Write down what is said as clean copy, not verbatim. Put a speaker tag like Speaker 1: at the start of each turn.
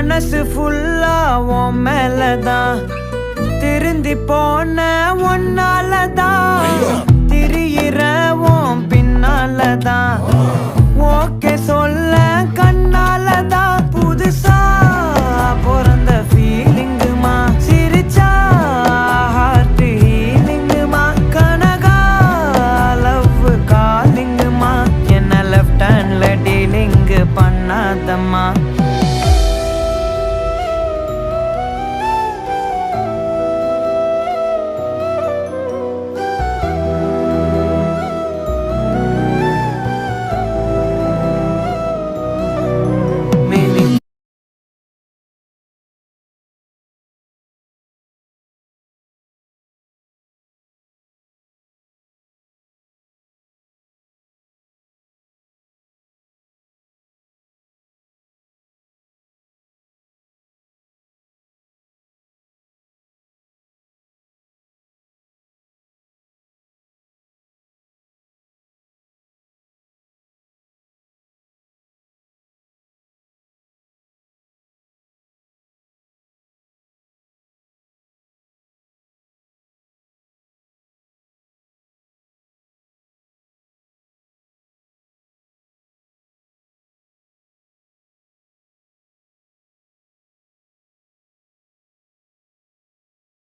Speaker 1: மனசு ஃபுல்லா உன் மேலதான் திருந்தி போன ஒன்னாலதான் திரியிற உன் பின்னாலதான் ஓகே சொல்ல கண்ணாலதான் புதுசா பிறந்த ஃபீலிங்குமா சிரிச்சா ஹார்ட் ஹீலிங்குமா கனகா லவ் காலிங்குமா என்ன லெஃப்ட் ஹேண்ட்ல டீலிங் பண்ணாதம்மா